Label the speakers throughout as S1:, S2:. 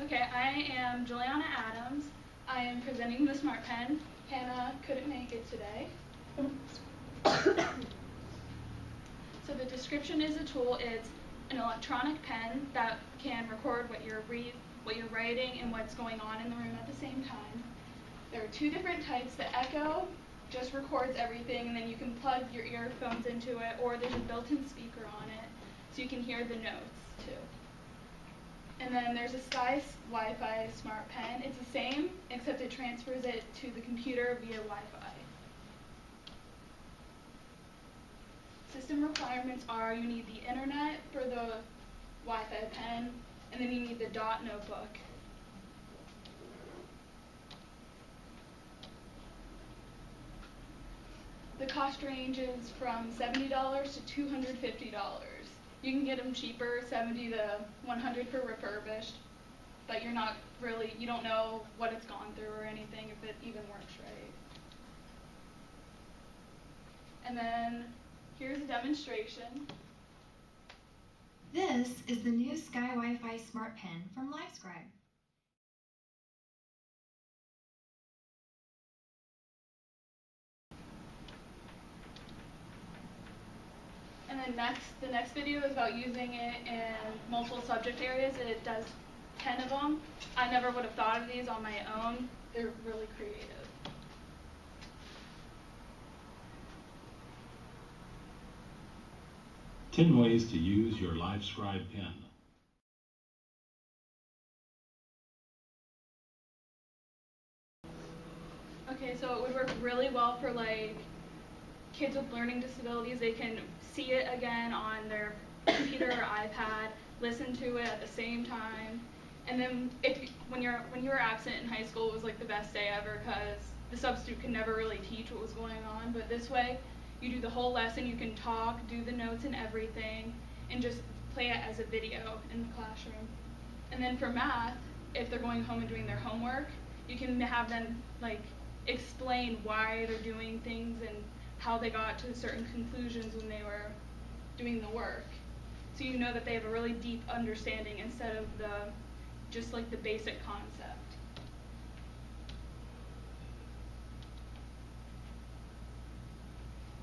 S1: Okay, I am Juliana Adams. I am presenting the Smartpen. Hannah couldn't make it today. So the description is a tool. It's an electronic pen that can record what you're writing and what's going on in the room at the same time. There are two different types. The Echo just records everything, and then you can plug your earphones into it, or there's a built-in speaker on it, so you can hear the notes too. And then there's a Wi-Fi Smartpen. It's the same, except it transfers it to the computer via Wi-Fi. System requirements are you need the internet for the Wi-Fi pen, and then you need the dot notebook. The cost ranges from $70 to $250. You can get them cheaper, $70 to $100 for refurbished, but you don't know what it's gone through or anything, if it even works right. And then here's a demonstration.
S2: This is the new Sky Wi-Fi Smartpen from Lifescribe.
S1: And then the next video is about using it in multiple subject areas, and it does 10 of them. I never would have thought of these on my own. They're really creative.
S3: Ten ways to use your Lifescribe pen.
S1: Okay, so it would work really well for kids with learning disabilities. They can see it again on their computer or iPad, listen to it at the same time. And then when you were absent in high school, it was the best day ever because the substitute could never really teach what was going on. But this way, you do the whole lesson, you can talk, do the notes and everything, and just play it as a video in the classroom. And then for math, if they're going home and doing their homework, you can have them explain why they're doing things and how they got to certain conclusions when they were doing the work. So you know that they have a really deep understanding instead of just the basic concept.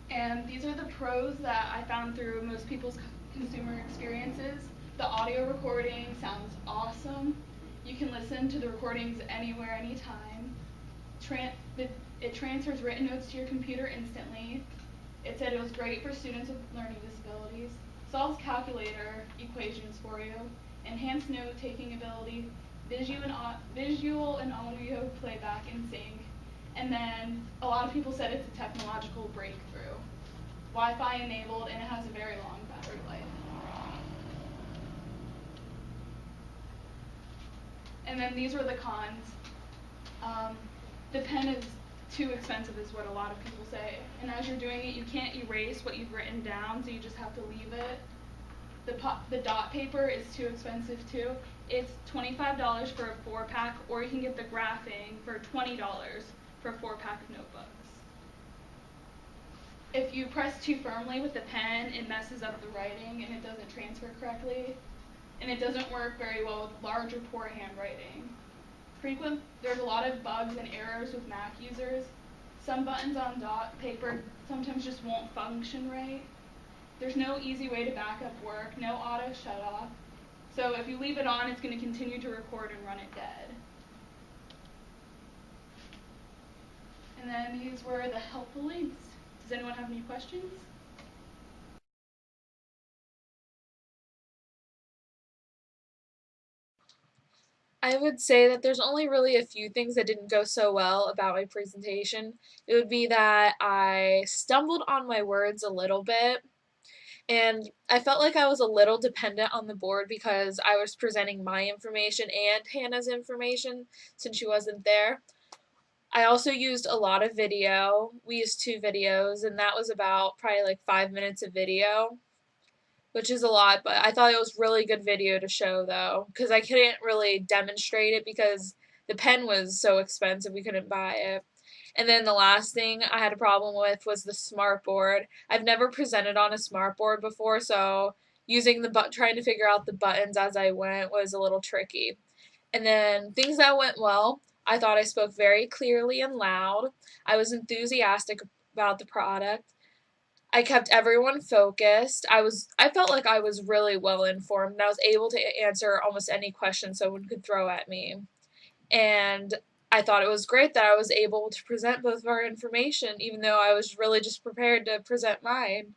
S1: And these are the pros that I found through most people's consumer experiences. The audio recording sounds awesome. You can listen to the recordings anywhere, anytime. It transfers written notes to your computer instantly. It said it was great for students with learning disabilities. Solves calculator equations for you. Enhanced note-taking ability. Visual and audio playback in sync. And then a lot of people said it's a technological breakthrough. Wi-Fi enabled, and it has a very long battery life. And then these were the cons. The pen is too expensive is what a lot of people say. And as you're doing it, you can't erase what you've written down, so you just have to leave it. The dot paper is too expensive too. It's $25 for a 4-pack, or you can get the graphing for $20 for a 4-pack of notebooks. If you press too firmly with the pen, it messes up the writing and it doesn't transfer correctly. And it doesn't work very well with large or poor handwriting. There's a lot of bugs and errors with Mac users. Some buttons on dot paper sometimes just won't function right. There's no easy way to back up work, no auto shut off. So if you leave it on, it's going to continue to record and run it dead. And then these were the helpful links. Does anyone have any questions?
S4: I would say that there's only really a few things that didn't go so well about my presentation. It would be that I stumbled on my words a little bit, and I felt like I was a little dependent on the board because I was presenting my information and Hannah's information since she wasn't there. I also used a lot of video. We used 2 videos, and that was about probably 5 minutes of video, which is a lot, but I thought it was really good video to show though, because I couldn't really demonstrate it because the pen was so expensive we couldn't buy it. And then the last thing I had a problem with was the smartboard. I've never presented on a smartboard before, so trying to figure out the buttons as I went was a little tricky. And then things that went well, I thought I spoke very clearly and loud. I was enthusiastic about the product. I kept everyone focused. I felt like I was really well informed and I was able to answer almost any question someone could throw at me. And I thought it was great that I was able to present both of our information even though I was really just prepared to present mine.